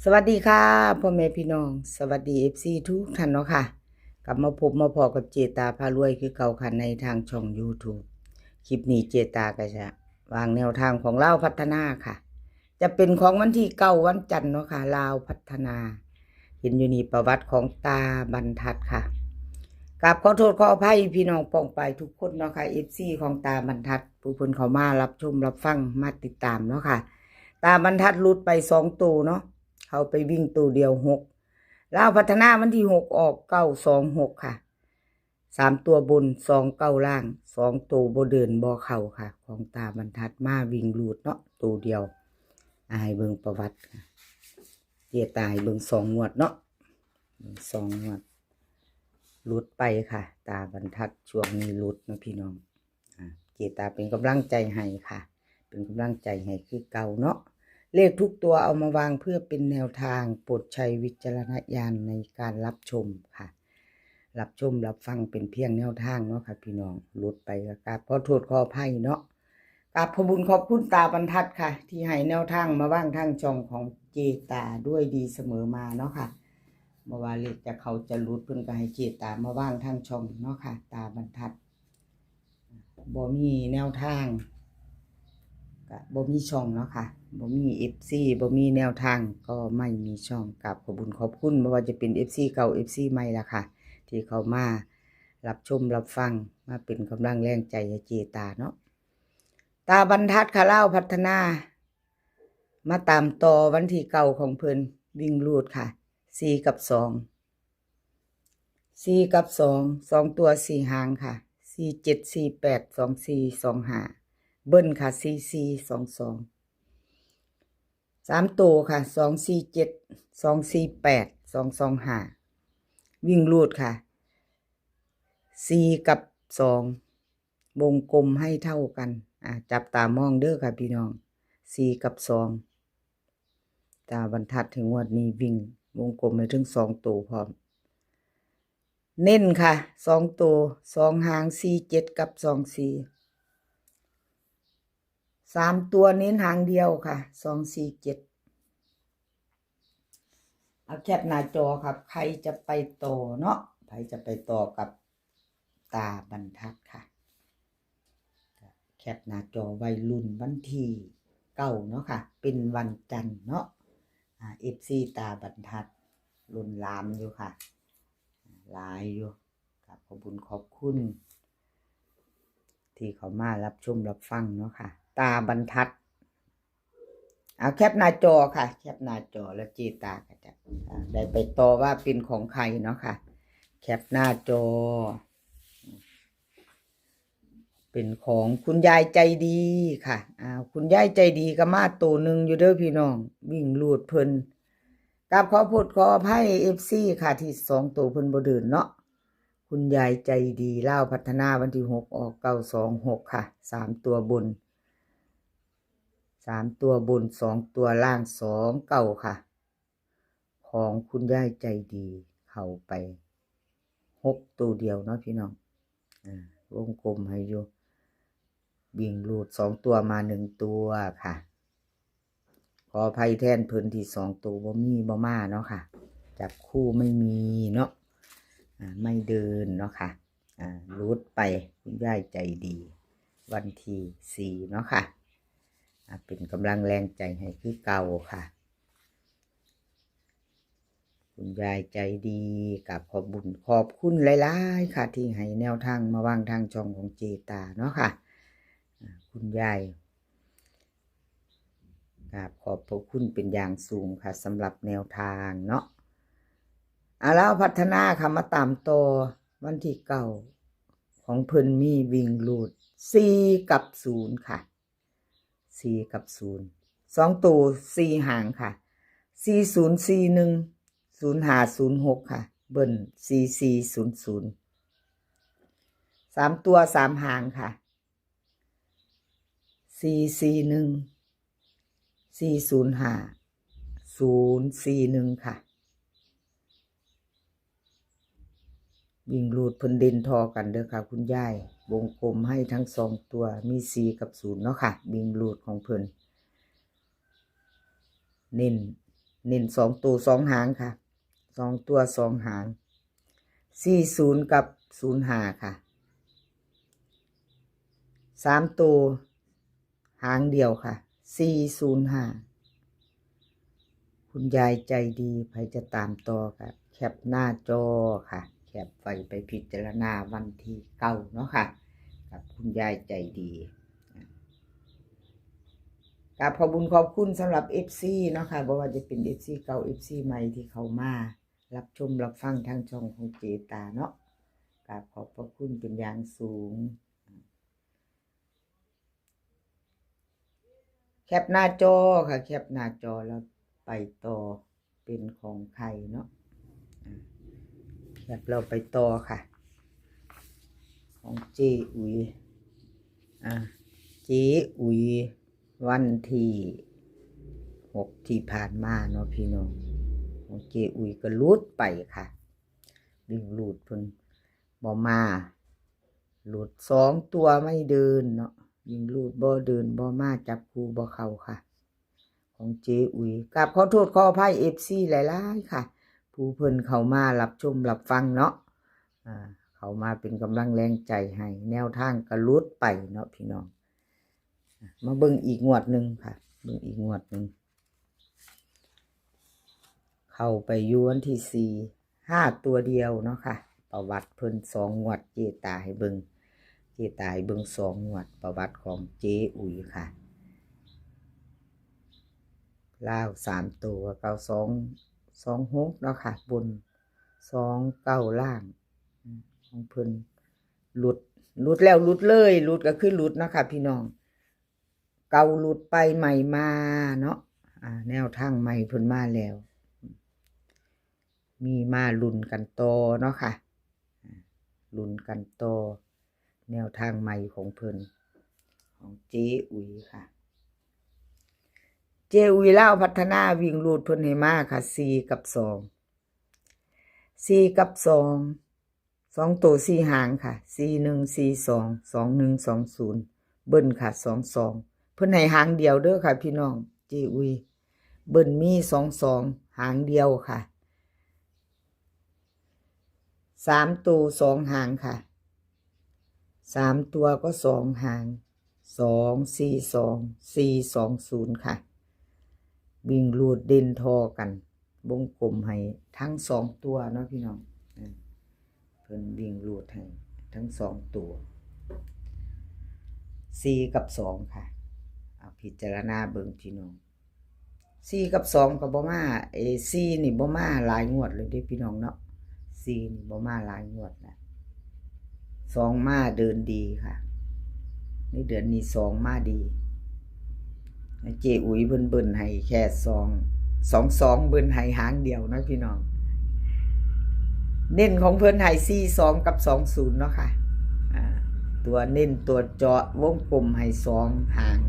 สวัสดีค่ะพ่อแม่พี่น้องสวัสดีทุกท่านเนาะค่ะกลับมาพบมาพอกับเจตาพารวยคือเก่าค่ะในทางช่อง YouTube คลิปนี้เจตาก็จะวางแนวทางของลาวพัฒนาค่ะจะเป็นของวันที่9วันจันทร์เนาะค่ะลาวพัฒนาเห็นอยู่นี่ประวัติของตาบรรทัดค่ะกราบขอโทษขออภัยพี่น้องป้องไปทุกคนเนาะค่ะ ของตาบรรทัดผู้เพิ่นเขามารับชมรับฟังมาติดตามเนาะค่ะตาบรรทัดหลุดไป2ตัวเนาะเขาไปวิ่งตัวเดียว6ลาวพัฒนาวันที่6ออก926ค่ะ3ตัวบน29ล่าง2ตัวบ่เดินบ่เข้าค่ะของตาบรรทัดมาวิ่งหลุดเนาะตัวเดียวให้เบิ่งประวัติค่ะเจียตายเบิ่ง2งวดเนาะ2งวดหลุดไปค่ะตาบรรทัดช่วงนี้หลุดนะพี่น้องเจตาเป็นกำลังใจให้ค่ะเป็นกำลังใจให้คือเก่าเนาะเลขทุกตัวเอามาวางเพื่อเป็นแนวทางโปรดใช้วิจารณญาณในการรับชมค่ะรับชมรับฟังเป็นเพียงแนวทางเนาะค่ะพี่น้องหลุดไปกับขอโทษขออภัยเนาะกับขอบคุณขอบคุณตาบรรทัดค่ะที่ให้แนวทางมาว่างทางช่องของเจตาด้วยดีเสมอมาเนาะค่ะเมื่อวานเลขจะเขาจะหลุดเพิ่นก็ให้เจตามาว่างทางช่องเนาะค่ะตาบรรทัดบ่มีแนวทางก็บ่มีช่องเนาะค่ะบ่มี FC บ่มีแนวทางก็ไม่มีช่องกับขอบคุณขอบคุณไม่ว่าจะเป็น FC เก่า FC ใหม่ล่ะค่ะที่เขามารับชมรับฟังมาเป็นกำลังแรงใจให้เจตาเนาะตาบรรทัดค่ะลาวพัฒนามาตามต่อวันที่เก่าของเพิ่นวิ่งรูดค่ะ4กับ2 4กับ2ตัว4หางค่ะ47 48 24 25เบิ้ลค่ะ44 22 3ตัวค่ะ247 248 225วิ่งรูดค่ะ4กับ2วงกลมให้เท่ากันจับตามองเด้อค่ะพี่น้อง4กับ2ตาบรรทัดถึงงวดนี้วิ่งวงกลมให้ถึง2ตัวพร้อมเน้นค่ะ2ตัว2หาง47กับ24 3ตัวเน้นหางเดียวค่ะ247เอาแคปหน้าจอครับใครจะไปต่อเนาะใครจะไปต่อกับตาบรรทัดค่ะแคปหน้าจอวัยรุ่นวันที่9เนาะค่ะเป็นวันจันทร์เนาะFC ตาบรรทัดรุ่นลามอยู่ค่ะหลายอยู่กับขอบคุณขอบคุณที่เขามารับชมรับฟังเนาะค่ะตาบรรทัดเอาแคปหน้าจอค่ะแคปหน้าจอแล้วเจตาก็จะได้ไปต่อว่าเป็นของใครเนาะค่ะแคปหน้าจอเป็นของคุณยายใจดีค่ะคุณยายใจดีก็มาตัวหนึ่งอยู่เด้อพี่น้องวิ่งลูดเพิ่นกับขอพูดขออภัย FC ค่ะที่2ตัวเพิ่นบ่เดินเนาะคุณยายใจดีลาวพัฒนาวันที่6ออก926ค่ะ3ตัวบน2ตัวล่าง2เก่าค่ะของคุณยายใจดีเข้าไป6ตัวเดียวเนาะพี่น้องวงกลมให้อยู่วิ่งรูด2ตัวมา1ตัวค่ะขออภัยแทนเพิ่นที่2ตัวบ่มาเนาะค่ะจับคู่ไม่มีเนาะไม่เดินเนาะค่ะรูดไปคุณยายใจดีวันที่4เนาะค่ะเป็นกำลังแรงใจให้คือเก่าค่ะคุณยายใจดีกับขอบคุณหลายๆค่ะที่ให้แนวทางมาวางทางช่องของเจตาเนาะค่ะคุณยายขอบพระคุณเป็นอย่างสูงค่ะสำหรับแนวทางเนาะแล้วพัฒนาค่ะมาตามต่อวันที่9ของเพิ่นมีวิ่งลูด4กับ0ค่ะ4กับ0 2ตัว4หางค่ะ4041 0506ค่ะเบิ้ล4400 3ตัว3หางค่ะ441 405 041ค่ะวิ่งรูดเพิ่นเด่นทอกันเด้อค่ะคุณยายวงกลมให้ทั้ง2ตัวมี4กับ0เนาะค่ะวิ่งรูดของเพิ่นเน้น เน้น2 ตัว 2 หางค่ะ2 ตัว 2 หาง40กับ05ค่ะ3 ตัวหางเดียวค่ะ405คุณยายใจดีใครจะตามต่อค่ะแคปหน้าจอค่ะแคปไปพิจารณาวันที่9เนาะค่ะกับคุณยายใจดีกับขอบคุญขอบคุณสำหรับ FC เนาะค่ะบ่ว่าจะเป็น FC เก่า FC ใหม่ที่เข้ามารับชมรับฟังทางช่องของเจตาเนาะกับขอบพระคุณเป็นอย่างสูงแคปหน้าจอค่ะแคปหน้าจอแล้วไปต่อเป็นของใครเนาะแคปเราไปต่อค่ะของเจอุ๋ยเจอุ๋ยวันที่6ที่ผ่านมาเนาะพี่น้องของเจอุ๋ยก็ลุดไปค่ะวิ่งลุดเพิ่นบ่มาหลุด2 ตัวไม่เดินเนาะยิงลุดบ่เดินบ่มาจับคู่บ่เข้าค่ะของเจอุ๋ยกับขอโทษขออภัย FC หลายๆค่ะผู้เพิ่นเข้ามารับชมรับฟังเนาะเข้ามาเป็นกำลังแรงใจให้แนวทางก็ลุดไปเนาะพี่น้องมาเบิ่งอีกงวดนึงค่ะเบิ่งอีกงวดนึงเข้าไปอยู่วันที่4 5 ตัวเดียวเนาะค่ะประวัติเพิ่น2 งวดเจตาให้เบิ่ง2 งวดประวัติของเจอุ๋ยค่ะลาว3 ตัว9226เนาะค่ะบน29ล่างของเพิ่นหลุดแล้วหลุดเลยหลุดก็คือหลุดเนาะค่ะพี่น้องเก่าหลุดไปใหม่มาเนาะแนวทางใหม่เพิ่นมาแล้วมีมาลุ้นกันต่อเนาะค่ะลุ้นกันต่อแนวทางใหม่ของเพิ่นของเจอุ๋ยค่ะเจอุ๋ยเล่าพัฒนาวิ่งรูดเพิ่นให้มาค่ะ4 กับ 2 ตัว 4 หางค่ะ4142 2120เบิ้ลค่ะ22เพิ่นให้หางเดียวเด้อค่ะพี่น้องเจอุ๋ยเบิ้ลมี22หางเดียวค่ะ3 ตัว 2 หางค่ะ3 ตัวก็2 หาง242 420ค่ะวิ่งรูดเด่นทอกันวงกลมให้ทั้ง2 ตัวเนาะพี่น้องเพิ่นวิ่งรูดให้ทั้ง2 ตัว4 กับ 2ค่ะเอาพิจารณาเบิ่งพี่น้อง4 กับ 2ก็บ่มา4นี่บ่มาหลายงวดเลยเด้พี่น้องเนาะ4นี่บ่มาหลายงวดนะ2มาเดินดีค่ะในเดือนนี้2มาดีเจอุ๋ยเบิ่นให้แค่22เบิ่นให้หางเดียวนะพี่น้องเน้นของเพิ่นให้42กับ20เนาะค่ะตัวเน้นตัวเจาะวงกลมให้2 หาง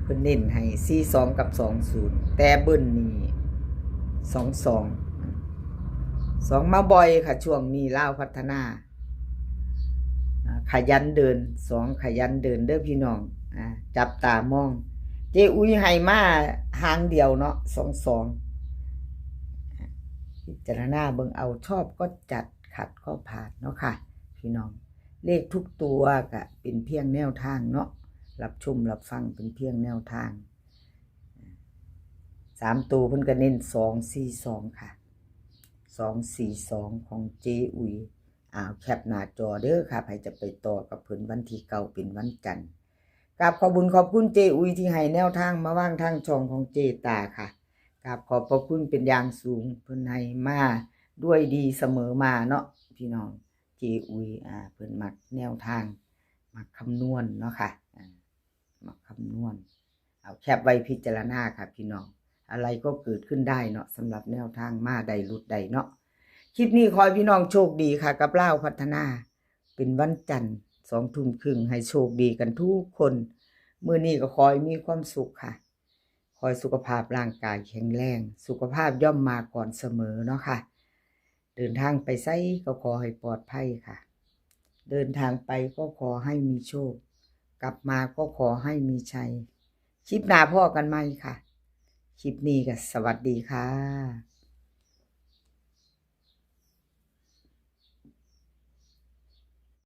เพิ่นเน้นให้42กับ20แต่เบิ่นนี่2มาบ่อยค่ะช่วงนี้ลาวพัฒนาขยันเดิน2ขยันเดินเด้อพี่น้องจับตามองเจอุ๋ยให้มาหางเดียวเนาะ22พิจารณาเบิ่งเอาชอบก็จัดขัดก็ผ่านเนาะค่ะพี่น้องเลขทุกตัวก็เป็นเพียงแนวทางเนาะรับชมรับฟังเป็นเพียงแนวทาง3 ตัวเพิ่นก็เน้น242ค่ะ242ของเจอุ๋ยแคปหน้าจอเด้อค่ะใครจะไปต่อกับเพิ่นวันที่9เป็นวันจันทร์กับขอบคุญขอบคุณเจอุ๋ยที่ให้แนวทางมาว่างทางช่องของเจตาค่ะกับขอบพระคุณเป็นอย่างสูงเพิ่นให้มาด้วยดีเสมอมาเนาะพี่น้องเจอุ๋ยเพิ่นมักแนวทางมักคำนวณเนาะค่ะมักคำนวณเอาแคปไว้พิจารณาค่ะพี่น้องอะไรก็เกิดขึ้นได้เนาะสำหรับแนวทางมาใดหลุดใดเนาะคลิปนี้ขอให้พี่น้องโชคดีค่ะกับลาวพัฒนาเป็นวันจันทร์20:30ให้โชคดีกันทุกคนมื้อนี้ก็ขอให้มีความสุขค่ะขอให้สุขภาพร่างกายแข็งแรงสุขภาพย่อมมาก่อนเสมอเนาะค่ะเดินทางไปไสก็ขอให้ปลอดภัยค่ะเดินทางไปก็ขอให้มีโชคกลับมาก็ขอให้มีชัยคลิปหน้าพ่อกันใหม่ค่ะ คลิปนี้ก็สวัสดีค่ะ